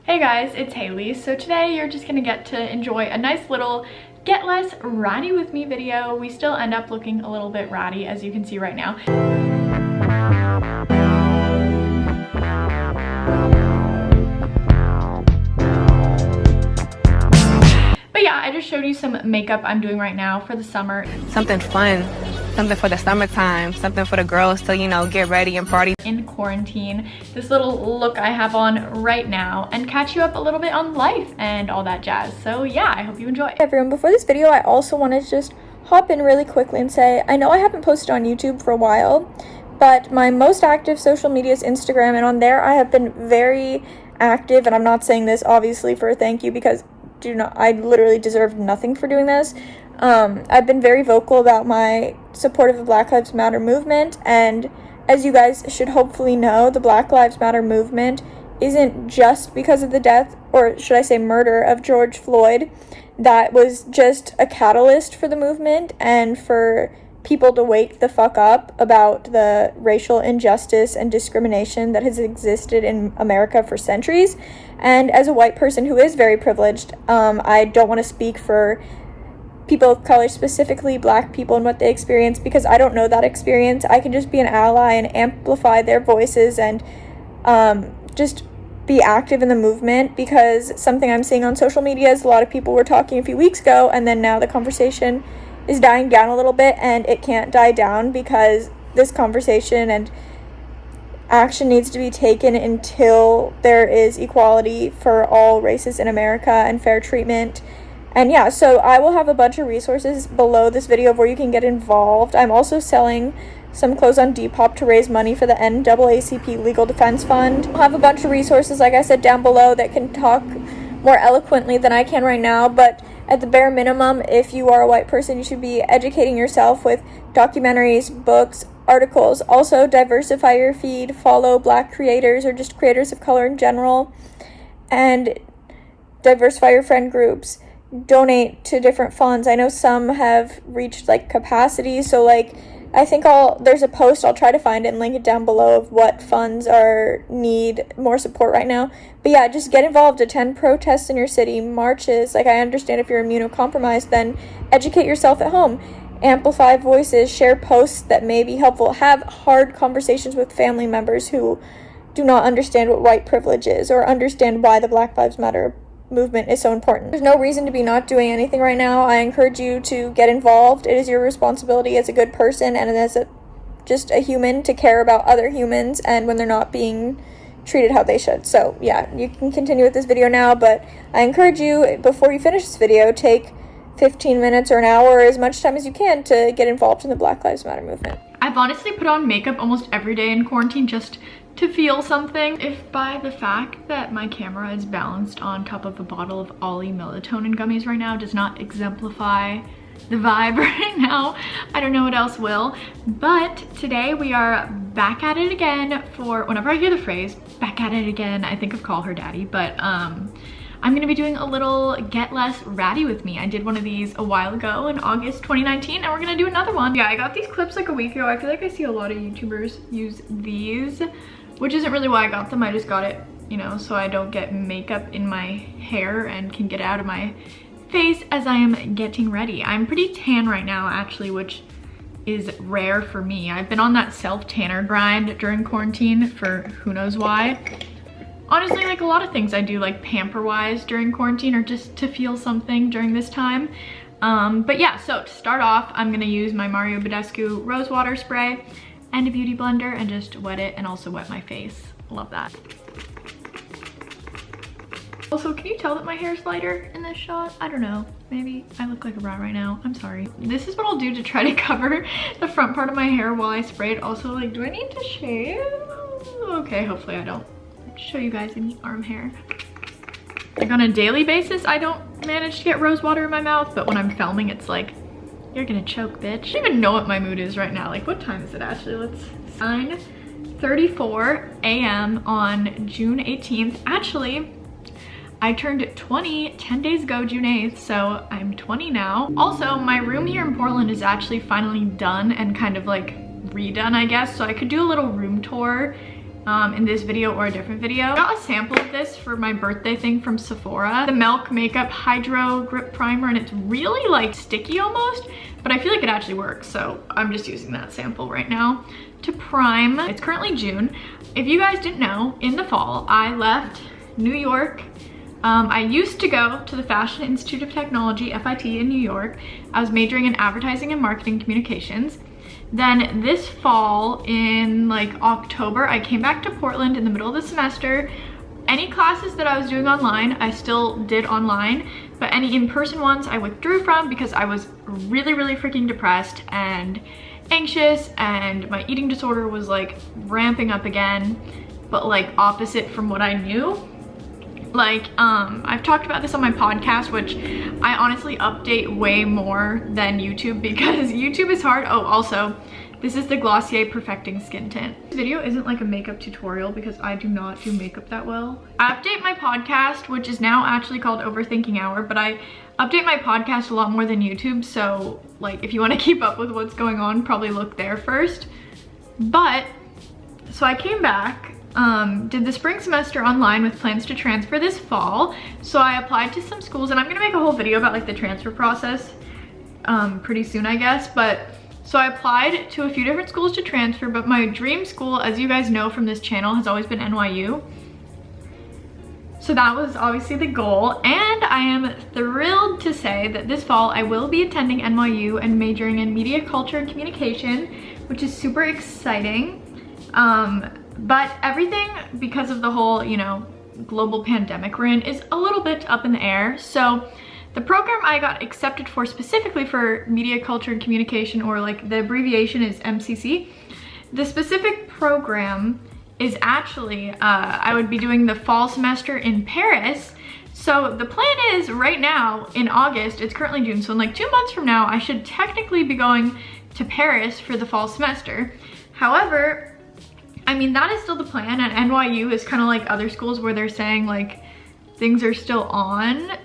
Hey guys, it's Haley. So today you're just gonna get to enjoy a nice little Get Less Ratty With Me video. We still end up looking a little bit ratty, as you can see right now. But yeah, I just showed you some makeup I'm doing right now for the summer. Something fun. Something for the summertime, something for the girls to, you know, get ready and party. In quarantine, this little look I have on right now, and catch you up a little bit on life and all that jazz. So yeah, I hope you enjoy. Hey everyone, before this video, I also wanted to just hop in really quickly and say, I know I haven't posted on YouTube for a while, but my most active social media is Instagram, and on there I have been very active, and I'm not saying this obviously for a thank you because I literally deserve nothing for doing this. I've been very vocal about my support of the Black Lives Matter movement, and as you guys should hopefully know, the Black Lives Matter movement isn't just because of the death, or should I say murder, of George Floyd. That was just a catalyst for the movement and for people to wake the fuck up about the racial injustice and discrimination that has existed in America for centuries. And as a white person who is very privileged, I don't want to speak for people of color, specifically Black people, and what they experience, because I don't know that experience. I can just be an ally and amplify their voices and just be active in the movement, because something I'm seeing on social media is a lot of people were talking a few weeks ago, and then now the conversation is dying down a little bit, and it can't die down because this conversation and action needs to be taken until there is equality for all races in America and fair treatment. And yeah, so I will have a bunch of resources below this video of where you can get involved. I'm also selling some clothes on Depop to raise money for the NAACP Legal Defense Fund. I'll have a bunch of resources, like I said, down below that can talk more eloquently than I can right now, but at the bare minimum, if you are a white person, you should be educating yourself with documentaries, books, articles. Also, diversify your feed, follow Black creators or just creators of color in general, and diversify your friend groups. Donate to different funds. I know some have reached like capacity, so like I think there's a post, I'll try to find it and link it down below, of what funds need more support right now. But yeah, just get involved, attend protests in your city, marches. Like, I understand if you're immunocompromised, then educate yourself at home, amplify voices, share posts that may be helpful, have hard conversations with family members who do not understand what white privilege is or understand why the Black Lives Matter movement is so important. There's no reason to be not doing anything right now. I encourage you to get involved. It is your responsibility as a good person and as just a human to care about other humans and when they're not being treated how they should. So yeah, you can continue with this video now, but I encourage you, before you finish this video, take 15 minutes or an hour or as much time as you can to get involved in the Black Lives Matter movement. I've honestly put on makeup almost every day in quarantine just to feel something. If by the fact that my camera is balanced on top of a bottle of Ollie melatonin gummies right now does not exemplify the vibe right now, I don't know what else will. But today we are back at it again for, whenever I hear the phrase back at it again, I think of Call Her Daddy, but I'm gonna be doing a little Get Less Ratty With Me. I did one of these a while ago in August 2019, and we're gonna do another one. Yeah, I got these clips like a week ago. I feel like I see a lot of YouTubers use these, which isn't really why I got them. I just got it, you know, so I don't get makeup in my hair and can get it out of my face as I am getting ready. I'm pretty tan right now, actually, which is rare for me. I've been on that self-tanner grind during quarantine for who knows why. Honestly, like a lot of things I do, like pamper-wise during quarantine, are just to feel something during this time. But yeah, so to start off, I'm gonna use my Mario Badescu Rose Water Spray and a beauty blender and just wet it, and also wet my face. Love that. Also, can you tell that my hair is lighter in this shot? I don't know. Maybe I look like a rat right now. I'm sorry. This is what I'll do to try to cover the front part of my hair while I spray it. Also, like, do I need to shave? Okay, hopefully I don't. Show you guys any arm hair. Like on a daily basis, I don't manage to get rose water in my mouth, but when I'm filming, it's like, you're gonna choke, bitch. I don't even know what my mood is right now. Like, what time is it actually? Let's 9:34 a.m. on June 18th. Actually, I turned 20 10 days ago, June 8th, so I'm 20 now. Also, my room here in Portland is actually finally done and kind of like redone, I guess, so I could do a little room tour in this video or a different video. I got a sample of this for my birthday thing from Sephora. The Milk Makeup Hydro Grip Primer, and it's really like sticky almost, but I feel like it actually works, so I'm just using that sample right now to prime. It's currently June. If you guys didn't know, in the fall, I left New York. I used to go to the Fashion Institute of Technology, FIT, in New York. I was majoring in advertising and marketing communications. Then this fall in like October, I came back to Portland in the middle of the semester. Any classes that I was doing online, I still did online, but any in-person ones I withdrew from because I was really, really freaking depressed and anxious, and my eating disorder was like ramping up again, but like opposite from what I knew. Like, I've talked about this on my podcast, which I honestly update way more than YouTube because YouTube is hard. Oh, also, this is the Glossier Perfecting Skin Tint. This video isn't like a makeup tutorial because I do not do makeup that well. I update my podcast, which is now actually called Overthinking Hour, but I update my podcast a lot more than YouTube. So like, if you want to keep up with what's going on, probably look there first. But, so I came back, did the spring semester online with plans to transfer this fall. So I applied to some schools, and I'm gonna make a whole video about like the transfer process pretty soon, I guess. But so I applied to a few different schools to transfer, but my dream school, as you guys know from this channel, has always been NYU. So that was obviously the goal, and I am thrilled to say that this fall I will be attending NYU and majoring in media culture and communication, which is super exciting. But everything, because of the whole, you know, global pandemic we're in, is a little bit up in the air. So the program I got accepted for specifically for media culture and communication, or like the abbreviation is MCC, the specific program is actually, I would be doing the fall semester in Paris. So the plan is right now in August, it's currently June, so in like 2 months from now, I should technically be going to Paris for the fall semester. However, I mean, that is still the plan, and NYU is kind of like other schools where they're saying like things are still on,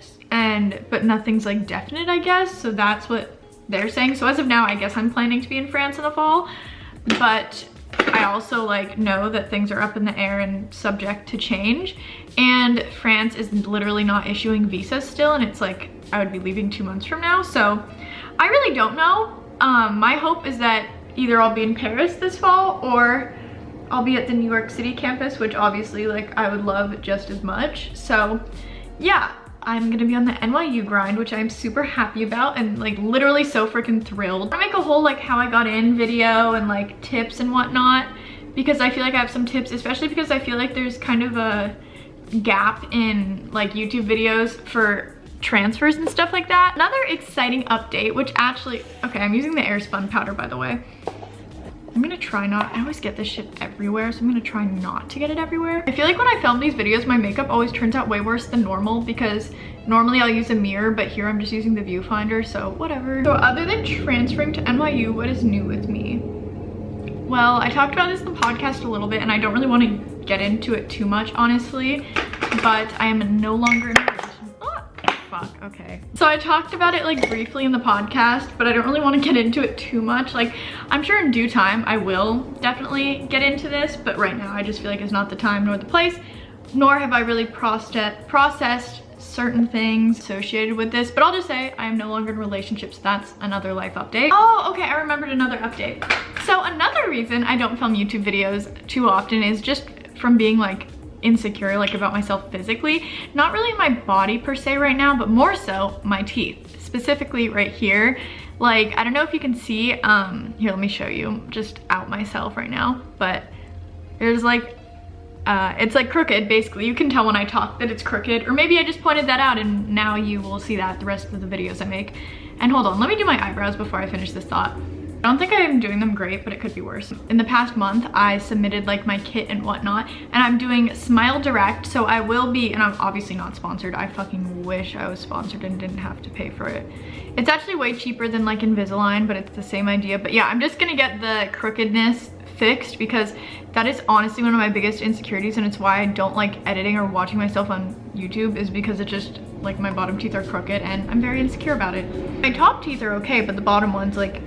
but nothing's like definite, I guess. So that's what they're saying. So as of now, I guess I'm planning to be in France in the fall, but I also like know that things are up in the air and subject to change, and France is literally not issuing visas still, and it's like I would be leaving 2 months from now. So I really don't know. My hope is that either I'll be in Paris this fall or I'll be at the New York City campus, which obviously like I would love just as much. So yeah, I'm gonna be on the NYU grind, which I'm super happy about and like literally so freaking thrilled. I'm gonna make a whole like how I got in video and like tips and whatnot, because I feel like I have some tips, especially because I feel like there's kind of a gap in like YouTube videos for transfers and stuff like that. Another exciting update, which actually, okay, I'm using the Airspun powder, by the way. I'm gonna try not, I always get this shit everywhere, so I'm gonna try not to get it everywhere. I feel like when I film these videos, my makeup always turns out way worse than normal, because normally I'll use a mirror, but here I'm just using the viewfinder, so whatever. So other than transferring to NYU, what is new with me? Well, I talked about this in the podcast a little bit, and I don't really want to get into it too much, honestly, but I am no longer in a relationship. Fuck, okay. So I talked about it like briefly in the podcast, but I don't really want to get into it too much. Like, I'm sure in due time I will definitely get into this, but right now I just feel like it's not the time nor the place, nor have I really processed certain things associated with this. But I'll just say I am no longer in relationships. That's another life update. Oh, okay, I remembered another update. So another reason I don't film YouTube videos too often is just from being like insecure like about myself physically, not really my body per se right now, but more so my teeth, specifically right here. Like, I don't know if you can see, here, let me show you, just out myself right now, but there's like it's like crooked. Basically, you can tell when I talk that it's crooked, or maybe I just pointed that out and now you will see that the rest of the videos I make. And hold on, let me do my eyebrows before I finish this thought. I don't think I'm doing them great, but it could be worse. In the past month, I submitted like my kit and whatnot, and I'm doing Smile Direct, so I will be, and I'm obviously not sponsored. I fucking wish I was sponsored and didn't have to pay for it. It's actually way cheaper than like Invisalign, but it's the same idea. But yeah, I'm just gonna get the crookedness fixed, because that is honestly one of my biggest insecurities, and it's why I don't like editing or watching myself on YouTube, is because it just, like, my bottom teeth are crooked and I'm very insecure about it. My top teeth are okay, but the bottom one's like,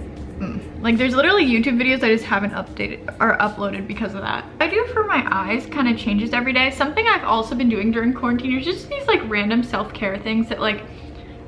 Like there's literally YouTube videos I just haven't updated or uploaded because of that. What I do for my eyes kind of changes every day. Something I've also been doing during quarantine is just these like random self-care things that like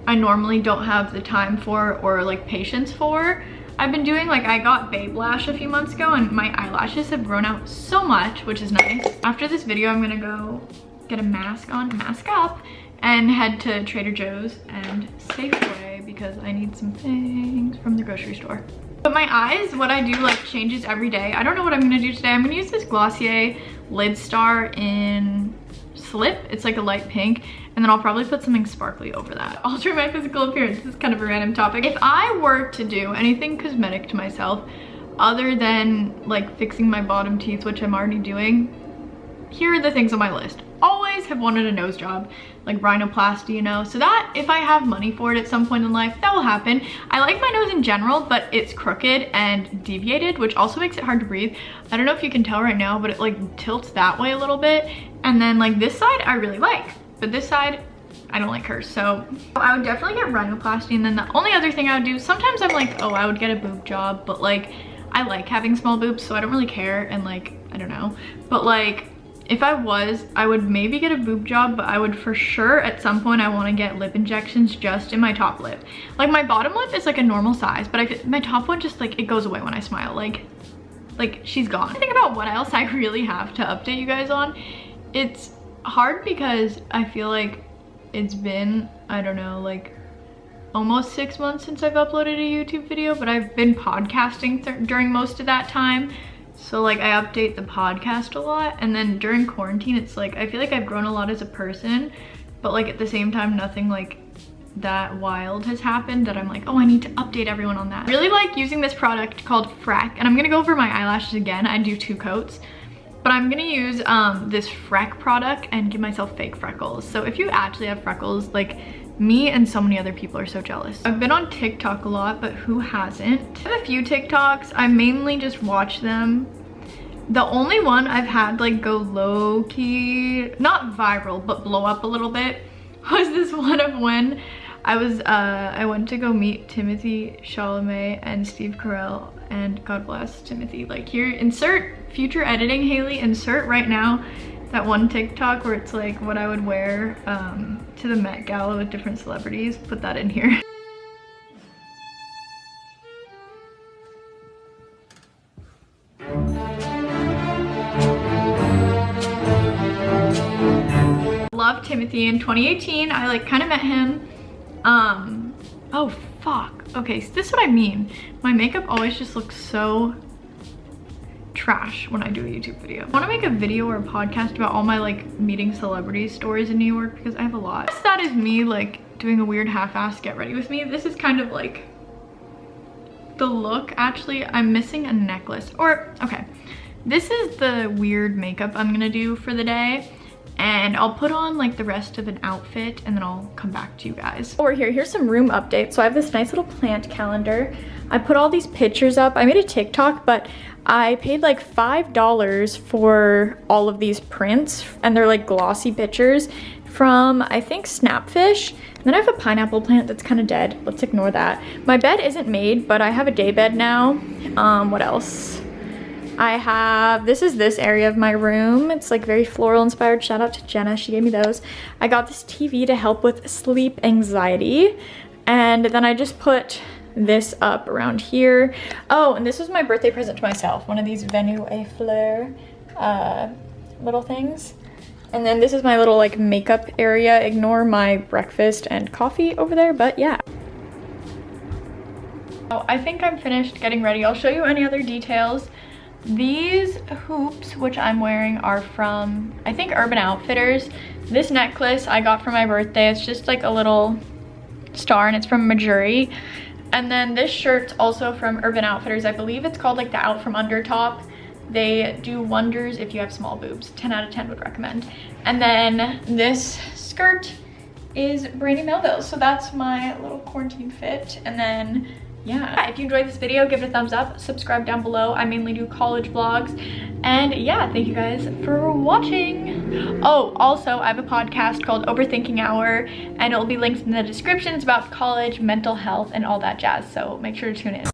I normally don't have the time for or like patience for. I've been doing, like, I got Babe Lash a few months ago and my eyelashes have grown out so much, which is nice. After this video, I'm gonna go get a mask up, and head to Trader Joe's and Safeway because I need some things from the grocery store. But my eyes, what I do like changes every day. I don't know what I'm gonna do today. I'm gonna use this Glossier Lid Star in Slip. It's like a light pink. And then I'll probably put something sparkly over that. Alter my physical appearance. This is kind of a random topic. If I were to do anything cosmetic to myself, other than like fixing my bottom teeth, which I'm already doing, here are the things on my list. Always have wanted a nose job, like rhinoplasty, you know? So that, if I have money for it at some point in life, that will happen. I like my nose in general, but it's crooked and deviated, which also makes it hard to breathe. I don't know if you can tell right now, but it like tilts that way a little bit. And then like this side, I really like. But this side, I don't like hers. So I would definitely get rhinoplasty. And then the only other thing I would do, sometimes I'm like, oh, I would get a boob job, but like, I like having small boobs, so I don't really care. And like, I don't know. But like, if I was, I would maybe get a boob job, but I would for sure at some point I want to get lip injections just in my top lip. Like my bottom lip is like a normal size, but my top one just like, it goes away when I smile. Like she's gone. Think about what else I really have to update you guys on. It's hard because I feel like it's been, I don't know, like almost 6 months since I've uploaded a YouTube video, but I've been podcasting during most of that time. So like I update the podcast a lot, and then during quarantine, it's like, I feel like I've grown a lot as a person, but like at the same time, nothing like that wild has happened that I'm like, oh, I need to update everyone on that. I really like using this product called Freck, and I'm gonna go over my eyelashes again. I do 2 coats. But I'm gonna use this Freck product and give myself fake freckles. So if you actually have freckles, like me and so many other people are so jealous. I've been on TikTok a lot, but who hasn't? I have a few TikToks. I mainly just watch them. The only one I've had like go low key, not viral, but blow up a little bit, was this one of when I went to go meet Timothy Chalamet and Steve Carell, and God bless Timothy. Like here, insert future editing, Haley, insert right now that one TikTok where it's like what I would wear to the Met Gala with different celebrities. Put that in here. Love Timothy. In 2018, I like kind of met him. Oh fuck. Okay, so this is what I mean. My makeup always just looks so trash when I do a YouTube video. I want to make a video or a podcast about all my like meeting celebrity stories in New York because I have a lot. That is me like doing a weird half-ass get ready with me. This is kind of like the look. Actually, I'm missing a necklace. Or, okay, this is the weird makeup I'm gonna do for the day. And I'll put on like the rest of an outfit and then I'll come back to you guys. Over here, here's some room updates. So I have this nice little plant calendar. I put all these pictures up. I made a TikTok, but I paid like $5 for all of these prints, and they're like glossy pictures from, I think, Snapfish. And then I have a pineapple plant that's kind of dead. Let's ignore that. My bed isn't made, but I have a day bed now. What else? I have, this is this area of my room. It's like very floral inspired. Shout out to Jenna, she gave me those. I got this TV to help with sleep anxiety. And then I just put this up around here. Oh, and this was my birthday present to myself. One of these Venue a Fleur little things. And then this is my little like makeup area. Ignore my breakfast and coffee over there, but yeah. Oh, I think I'm finished getting ready. I'll show you any other details. These hoops, which I'm wearing, are from, I think, Urban Outfitters. This necklace I got for my birthday. It's just like a little star and it's from Majuri. And then this shirt's also from Urban Outfitters. I believe it's called like the Out From Under top. They do wonders if you have small boobs. 10 out of 10 would recommend. And then this skirt is Brandy Melville. So that's my little quarantine fit. And then yeah, if you enjoyed this video, give it a thumbs up, subscribe down below. I mainly do college vlogs. And yeah, thank you guys for watching. Oh, also, I have a podcast called Overthinking Hour, and it'll be linked in the description. It's about college, mental health, and all that jazz. So make sure to tune in.